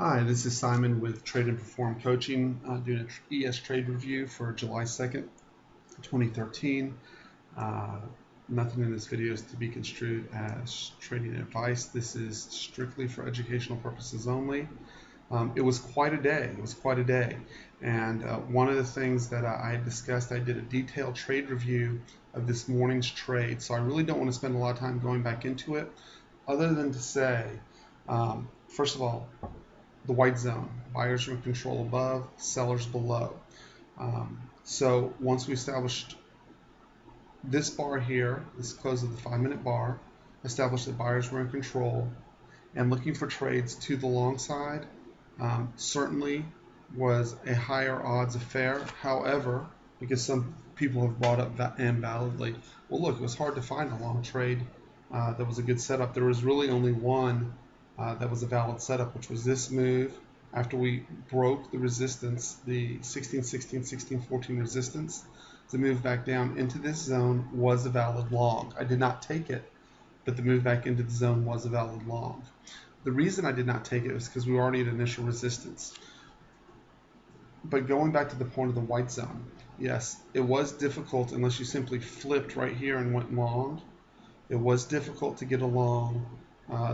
Hi, this is Simon with Trade and Perform Coaching, doing an ES trade review for July 2nd, 2013. Uh, Nothing in this video is to be construed as trading advice. This is strictly for educational purposes only. It was quite a day. It was quite a day. And one of the things that I discussed, I did a detailed trade review of this morning's trade. So I really don't want to spend a lot of time going back into it, other than to say, first of all, the white zone. Buyers are in control above, sellers below. So once we established this bar here, this close of the 5-minute bar, established that buyers were in control and looking for trades to the long side, certainly was a higher odds affair. However, because some people have brought up invalidly, well, look, it was hard to find a long trade that was a good setup. There was really only one that was a valid setup, which was this move after we broke the resistance, the 1616, 1614 resistance. The move back down into this zone was a valid long. I did not take it, but the move back into the zone was a valid long. The reason I did not take it was because we were already at initial resistance. But going back to the point of the white zone, yes, it was difficult unless you simply flipped right here and went long. It was difficult to get a long.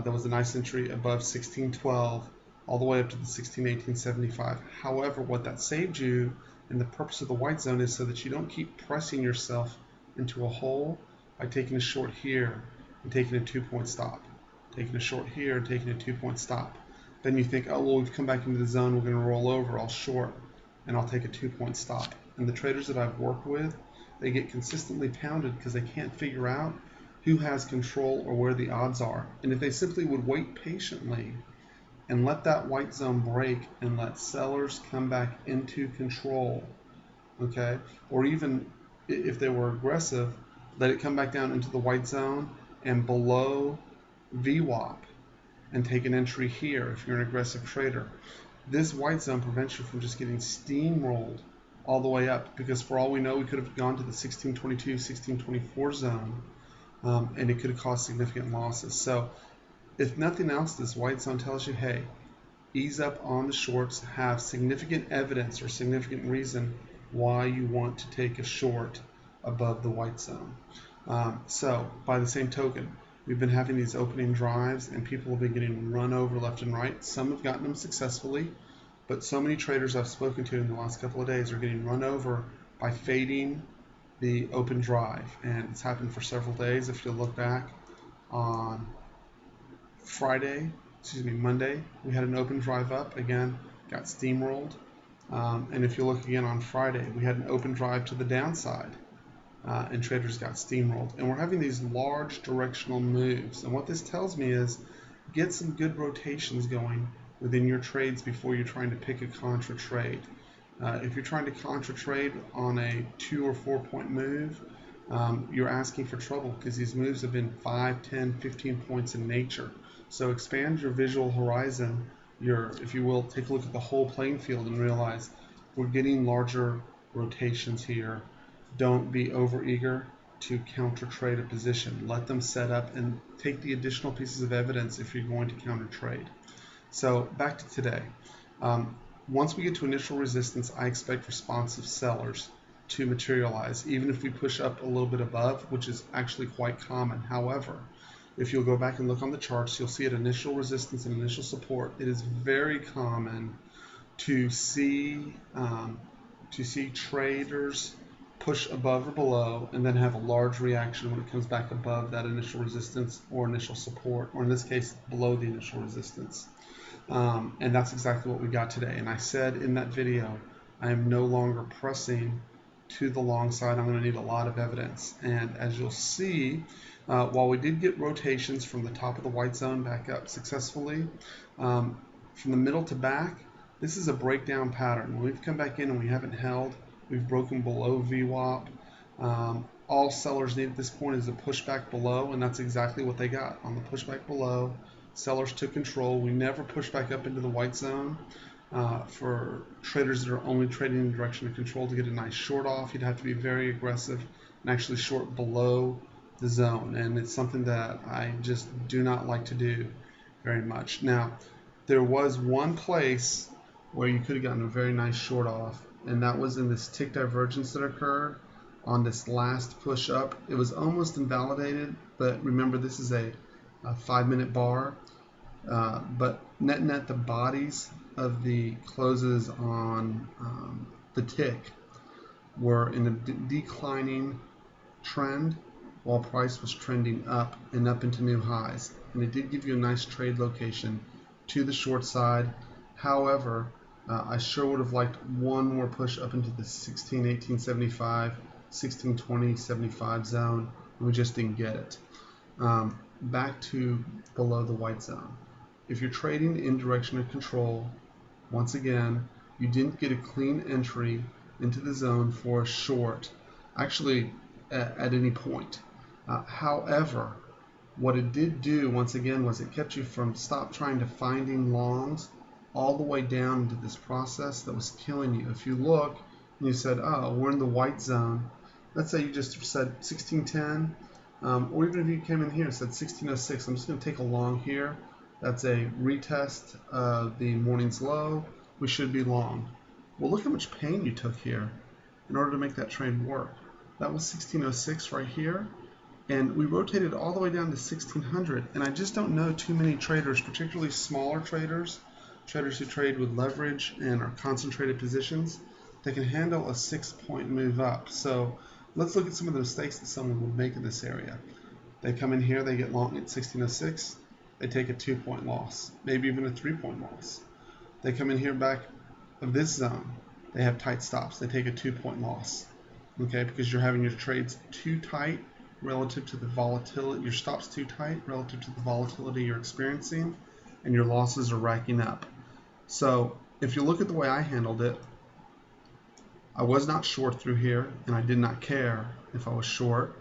There was a nice entry above 1612 all the way up to the 1618.75. However, what that saved you, and the purpose of the white zone is so that you don't keep pressing yourself into a hole by taking a short here and taking a 2-point stop, taking a short here and taking a 2-point stop. Then you think, oh, well, we've come back into the zone, we're going to roll over, I'll short, and I'll take a 2-point stop. And the traders that I've worked with, they get consistently pounded because they can't figure out who has control or where the odds are. And if they simply would wait patiently and let that white zone break and let sellers come back into control, okay, or even if they were aggressive, let it come back down into the white zone and below VWAP and take an entry here if you're an aggressive trader. This white zone prevents you from just getting steamrolled all the way up, because for all we know, we could have gone to the 1622, 1624 zone, and it could have caused significant losses. So if nothing else, this white zone tells you, hey, ease up on the shorts, have significant evidence or significant reason why you want to take a short above the white zone. So by the same token, we've been having these opening drives and people have been getting run over left and right. Some have gotten them successfully, but so many traders I've spoken to in the last couple of days are getting run over by fading the open drive, and it's happened for several days. If you look back on Monday, we had an open drive up again, got steamrolled. And if you look again on Friday, we had an open drive to the downside, and traders got steamrolled. And we're having these large directional moves. And what this tells me is get some good rotations going within your trades before you're trying to pick a contra trade. If you're trying to contra trade on a 2 or 4 point move, you're asking for trouble because these moves have been 5, 10, 15 points in nature. So expand your visual horizon, if you will, take a look at the whole playing field and realize we're getting larger rotations here. Don't be overeager to counter trade a position. Let them set up and take the additional pieces of evidence if you're going to counter trade. So back to today. Once we get to initial resistance, I expect responsive sellers to materialize, even if we push up a little bit above, which is actually quite common. However, if you'll go back and look on the charts, you'll see at initial resistance and initial support, it is very common to see traders push above or below and then have a large reaction when it comes back above that initial resistance or initial support, or in this case, below the initial resistance. And that's exactly what we got today. And I said in that video, I am no longer pressing to the long side. I'm going to need a lot of evidence. And as you'll see, while we did get rotations from the top of the white zone back up successfully, from the middle to back, this is a breakdown pattern. When we've come back in and we haven't held, we've broken below VWAP. All sellers need at this point is a pushback below, and that's exactly what they got. On the pushback below, sellers took control. We never push back up into the white zone. For traders that are only trading in the direction of control, to get a nice short off, you'd have to be very aggressive and actually short below the zone, and it's something that I just do not like to do very much. Now, There was one place where you could have gotten a very nice short off, and that was in this tick divergence that occurred on this last push up. It was almost invalidated, but remember this is a 5-minute bar. But net the bodies of the closes on the tick were in a declining trend, while price was trending up and up into new highs. And it did give you a nice trade location to the short side. However, I sure would have liked one more push up into the 16-18-75, 16-20-75 zone, and we just didn't get it. Back to below the white zone. If you're trading in direction of control, once again, you didn't get a clean entry into the zone for a short, actually at any point. However, what it did do, once again, was it kept you from trying to finding longs all the way down into this process that was killing you. If you look and you said, oh, we're in the white zone, let's say you just said 1610, or even if you came in here and said 1606, I'm just going to take a long here. That's a retest of the morning's low. We should be long. Well, look how much pain you took here in order to make that trade work. That was 1606 right here, and we rotated all the way down to 1600. And I just don't know too many traders, particularly smaller traders who trade with leverage and are concentrated positions, that can handle a 6-point move up. So let's look at some of the mistakes that someone would make in this area. They come in here, they get long at 1606. They take a 2-point loss, maybe even a 3-point loss. They come in here back of this zone. They have tight stops. They take a 2-point loss, okay, because you're having your trades too tight relative to the volatility, your stops too tight relative to the volatility you're experiencing, and your losses are racking up. So if you look at the way I handled it, I was not short through here, and I did not care if I was short.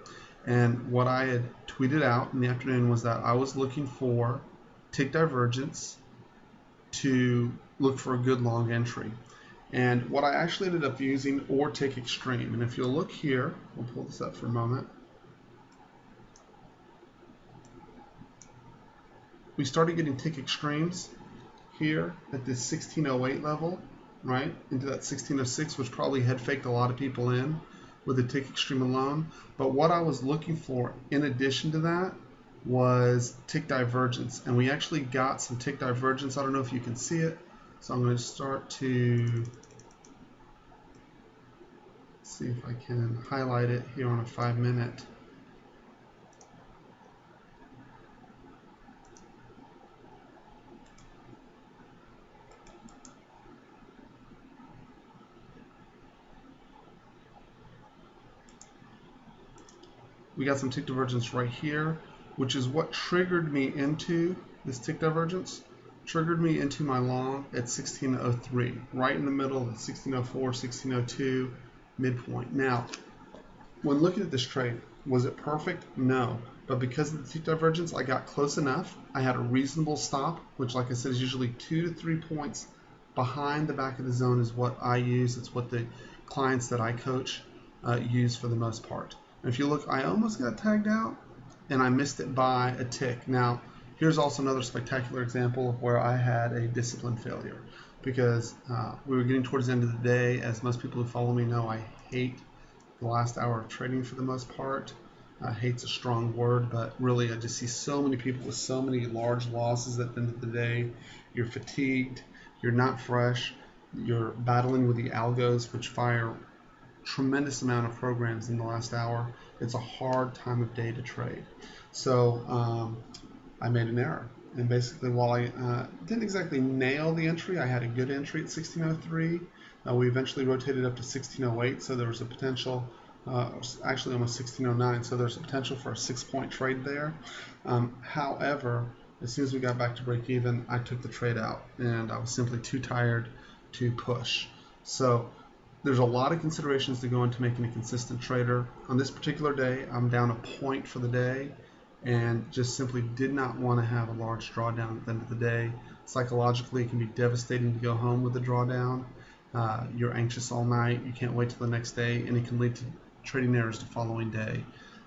And what I had tweeted out in the afternoon was that I was looking for tick divergence to look for a good long entry. And what I actually ended up using, or tick extreme. And if you'll look here, we'll pull this up for a moment. We started getting tick extremes here at this 1608 level, right? Into that 1606, which probably head faked a lot of people in with the tick extreme alone. But what I was looking for in addition to that was tick divergence, and we actually got some tick divergence. I don't know if you can see it, so I'm going to start to see if I can highlight it here on a 5-minute. We got some tick divergence right here, which is what triggered me into this tick divergence, triggered me into my long at 1603, right in the middle of the 1604, 1602 midpoint. Now, when looking at this trade, was it perfect? No. But because of the tick divergence, I got close enough. I had a reasonable stop, which, like I said, is usually 2 to 3 points behind the back of the zone is what I use. It's what the clients that I coach use for the most part. And if you look, I almost got tagged out, and I missed it by a tick. Now, here's also another spectacular example of where I had a discipline failure, because we were getting towards the end of the day. As most people who follow me know, I hate the last hour of trading for the most part. Hate's a strong word, but really I just see so many people with so many large losses at the end of the day. You're fatigued, you're not fresh, you're battling with the algos, which fire tremendous amount of programs in the last hour. It's a hard time of day to trade. So I made an error, and basically while I didn't exactly nail the entry, I had a good entry at 1603. We eventually rotated up to 1608, so there was a potential, actually almost 1609, so there's a potential for a 6-point trade there. However, as soon as we got back to break even, I took the trade out, and I was simply too tired to push. So there's a lot of considerations to go into making a consistent trader. On this particular day, I'm down a point for the day, and just simply did not want to have a large drawdown at the end of the day. Psychologically, it can be devastating to go home with a drawdown. You're anxious all night, you can't wait till the next day, and it can lead to trading errors the following day.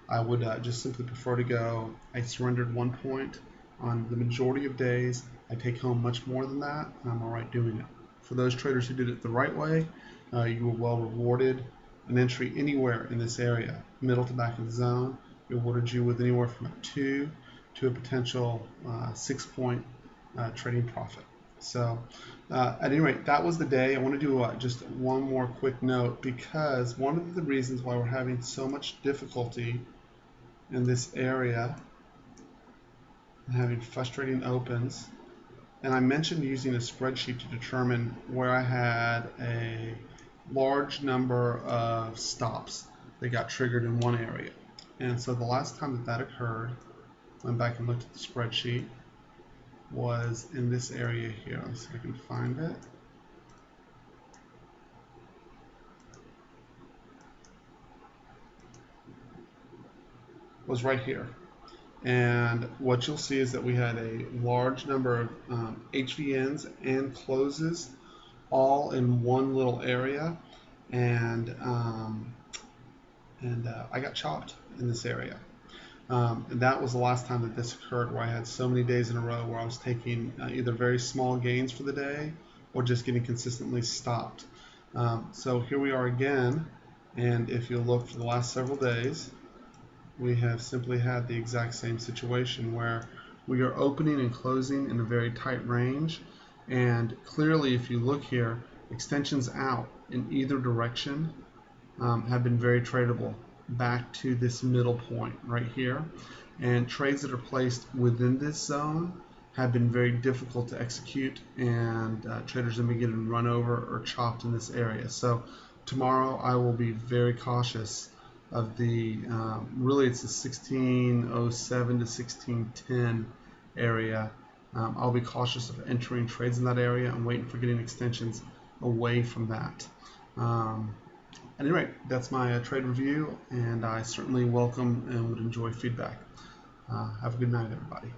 I would just simply prefer to go. I surrendered 1 point on the majority of days. I take home much more than that, and I'm all right doing it. For those traders who did it the right way, you were well rewarded. An entry anywhere in this area, middle to back of the zone, rewarded you with anywhere from a 2 to a potential 6-point trading profit. So at any rate, that was the day. I want to do just one more quick note, because one of the reasons why we're having so much difficulty in this area and having frustrating opens, and I mentioned using a spreadsheet to determine where I had a large number of stops that got triggered in one area. And so the last time that occurred, went back and looked at the spreadsheet, was in this area here. Let's see if I can find it. Was right here. And what you'll see is that we had a large number of HVNs and closes all in one little area, and I got chopped in this area. And that was the last time that this occurred, where I had so many days in a row where I was taking either very small gains for the day or just getting consistently stopped. So here we are again, and if you look for the last several days, we have simply had the exact same situation where we are opening and closing in a very tight range, and clearly if you look here, extensions out in either direction have been very tradable back to this middle point right here, and trades that are placed within this zone have been very difficult to execute, and traders have been getting run over or chopped in this area. So tomorrow I will be very cautious of the really it's the 1607 to 1610 area. I'll be cautious of entering trades in that area and waiting for getting extensions away from that. At any rate, that's my trade review, and I certainly welcome and would enjoy feedback. Have a good night, everybody.